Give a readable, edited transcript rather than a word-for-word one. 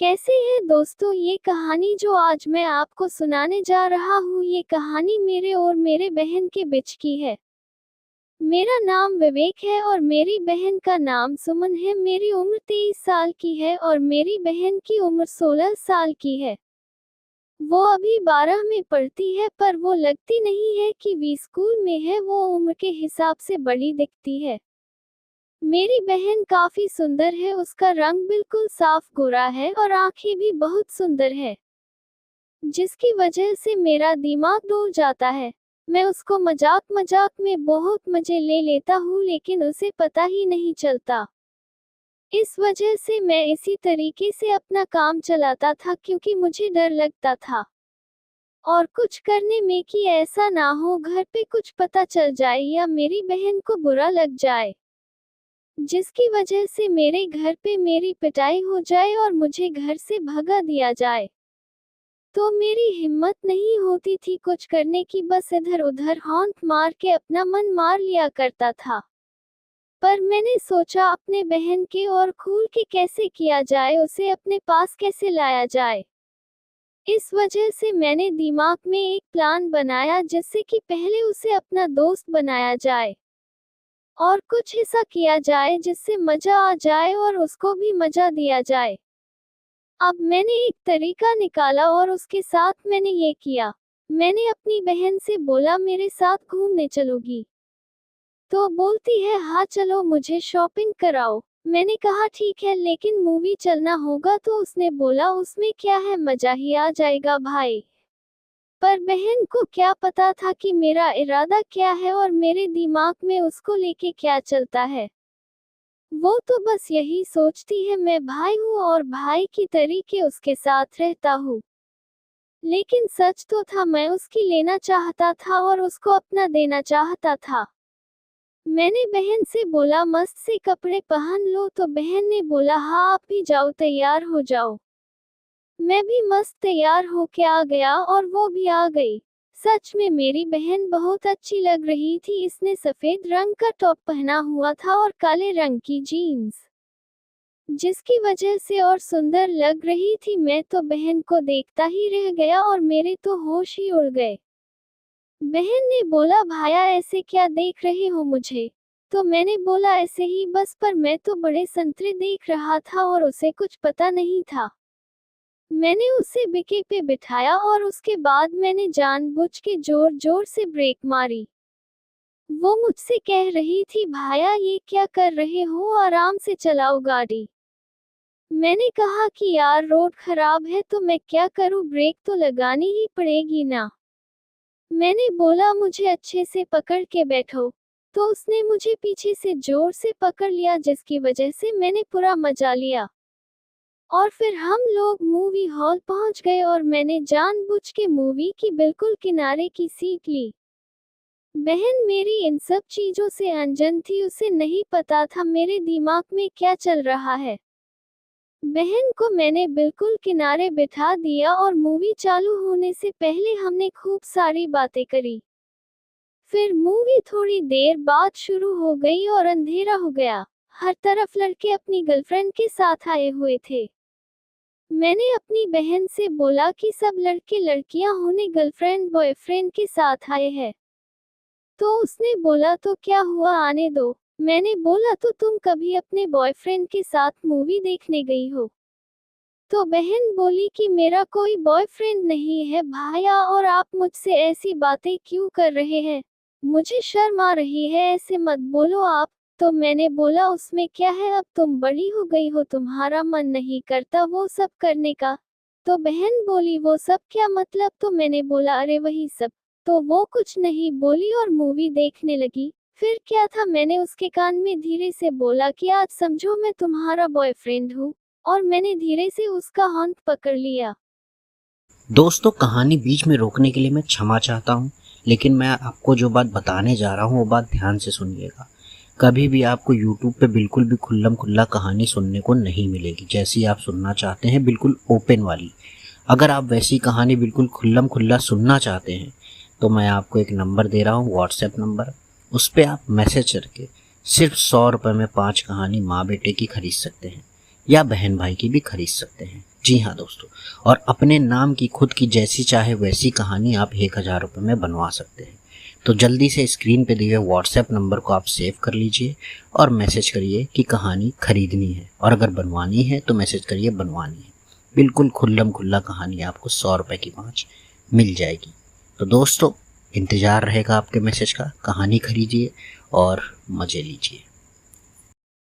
कैसे हैं दोस्तों। ये कहानी जो आज मैं आपको सुनाने जा रहा हूँ, ये कहानी मेरे और मेरे बहन के बीच की है। मेरा नाम विवेक है और मेरी बहन का नाम सुमन है। मेरी उम्र 23 साल की है और मेरी बहन की उम्र 16 साल की है। वो अभी 12 में पढ़ती है, पर वो लगती नहीं है कि वी स्कूल में है। वो उम्र के हिसाब से बड़ी दिखती है। मेरी बहन काफी सुंदर है। उसका रंग बिल्कुल साफ गोरा है और आंखें भी बहुत सुंदर है, जिसकी वजह से मेरा दिमाग डोल जाता है। मैं उसको मजाक मजाक में बहुत मजे ले लेता हूँ, लेकिन उसे पता ही नहीं चलता। इस वजह से मैं इसी तरीके से अपना काम चलाता था, क्योंकि मुझे डर लगता था और कुछ करने में कि ऐसा ना हो घर पे कुछ पता चल जाए या मेरी बहन को बुरा लग जाए, जिसकी वजह से मेरे घर पे मेरी पिटाई हो जाए और मुझे घर से भगा दिया जाए। तो मेरी हिम्मत नहीं होती थी कुछ करने की, बस इधर उधर हॉन्क मार के अपना मन मार लिया करता था। पर मैंने सोचा अपने बहन के और खुल के कैसे किया जाए, उसे अपने पास कैसे लाया जाए। इस वजह से मैंने दिमाग में एक प्लान बनाया, जिससे कि पहले उसे अपना दोस्त बनाया जाए और कुछ ऐसा किया जाए जिससे मजा आ जाए और उसको भी मजा दिया जाए। अब मैंने एक तरीका निकाला और उसके साथ मैंने ये किया। मैंने अपनी बहन से बोला, मेरे साथ घूमने चलोगी? तो बोलती है, हाँ चलो, मुझे शॉपिंग कराओ। मैंने कहा ठीक है, लेकिन मूवी चलना होगा। तो उसने बोला, उसमें क्या है, मजा ही आ जाएगा भाई। पर बहन को क्या पता था कि मेरा इरादा क्या है और मेरे दिमाग में उसको लेके क्या चलता है। वो तो बस यही सोचती है मैं भाई हूँ और भाई की तरीके उसके साथ रहता हूँ। लेकिन सच तो था, मैं उसकी लेना चाहता था और उसको अपना देना चाहता था। मैंने बहन से बोला, मस्त से कपड़े पहन लो। तो बहन ने बोला, हाँ आप भी जाओ, तैयार हो जाओ। मैं भी मस्त तैयार होके आ गया और वो भी आ गई। सच में मेरी बहन बहुत अच्छी लग रही थी। इसने सफेद रंग का टॉप पहना हुआ था और काले रंग की जीन्स, जिसकी वजह से और सुंदर लग रही थी। मैं तो बहन को देखता ही रह गया और मेरे तो होश ही उड़ गए। बहन ने बोला, भाया ऐसे क्या देख रहे हो मुझे? तो मैंने बोला, ऐसे ही बस, पर मैं तो बड़े संतरे देख रहा था और उसे कुछ पता नहीं था। मैंने उसे बिके पे बिठाया और उसके बाद मैंने जानबूझ के जोर जोर से ब्रेक मारी। वो मुझसे कह रही थी, भाया ये क्या कर रहे हो, आराम से चलाओ गाड़ी। मैंने कहा कि यार रोड खराब है तो मैं क्या करूं, ब्रेक तो लगानी ही पड़ेगी ना। मैंने बोला, मुझे अच्छे से पकड़ के बैठो। तो उसने मुझे पीछे से जोर से पकड़ लिया, जिसकी वजह से मैंने पूरा मजा लिया। और फिर हम लोग मूवी हॉल पहुंच गए और मैंने जानबूझ के मूवी की बिल्कुल किनारे की सीट ली। बहन मेरी इन सब चीजों से अनजान थी, उसे नहीं पता था मेरे दिमाग में क्या चल रहा है। बहन को मैंने बिल्कुल किनारे बिठा दिया और मूवी चालू होने से पहले हमने खूब सारी बातें करी। फिर मूवी थोड़ी देर बाद शुरू हो गई और अंधेरा हो गया। हर तरफ लड़के अपनी गर्लफ्रेंड के साथ आए हुए थे। मैंने अपनी बहन से बोला कि सब लड़के लड़कियां होने गर्लफ्रेंड बॉयफ्रेंड के साथ आए हैं। तो उसने बोला, तो क्या हुआ, आने दो। मैंने बोला, तो तुम कभी अपने बॉयफ्रेंड के साथ मूवी देखने गई हो? तो बहन बोली कि मेरा कोई बॉयफ्रेंड नहीं है भाया, और आप मुझसे ऐसी बातें क्यों कर रहे हैं? मुझे शर्म आ रही है, ऐसे मत बोलो आप। तो मैंने बोला, उसमें क्या है, अब तुम बड़ी हो गई हो, तुम्हारा मन नहीं करता वो सब करने का? तो बहन बोली, वो सब क्या मतलब? तो मैंने बोला, अरे वही सब। तो वो कुछ नहीं बोली और मूवी देखने लगी। फिर क्या था, मैंने उसके कान में धीरे से बोला कि आज समझो मैं तुम्हारा बॉयफ्रेंड हूँ, और मैंने धीरे से उसका हाथ पकड़ लिया। दोस्तों, कहानी बीच में रोकने के लिए मैं क्षमा चाहता हूँ, लेकिन मैं आपको जो बात बताने जा रहा हूँ वो बात ध्यान से सुनिएगा। कभी भी आपको YouTube पे बिल्कुल भी खुल्लम खुल्ला कहानी सुनने को नहीं मिलेगी, जैसी आप सुनना चाहते हैं, बिल्कुल ओपन वाली। अगर आप वैसी कहानी बिल्कुल खुल्लम खुल्ला सुनना चाहते हैं तो मैं आपको एक नंबर दे रहा हूँ, व्हाट्सएप नंबर। उस पर आप मैसेज करके सिर्फ 100 रुपये में 5 कहानी माँ बेटे की खरीद सकते हैं या बहन भाई की भी खरीद सकते हैं। जी हाँ दोस्तों, और अपने नाम की खुद की जैसी चाहे वैसी कहानी आप 1000 रुपये में बनवा सकते हैं। तो जल्दी से स्क्रीन पे दिए व्हाट्सएप नंबर को आप सेव कर लीजिए और मैसेज करिए कि कहानी खरीदनी है, और अगर बनवानी है तो मैसेज करिए बनवानी है। बिल्कुल खुल्लम खुल्ला कहानी आपको 100 रुपये की 5 मिल जाएगी। तो दोस्तों इंतज़ार रहेगा आपके मैसेज का। कहानी खरीदिए और मज़े लीजिए।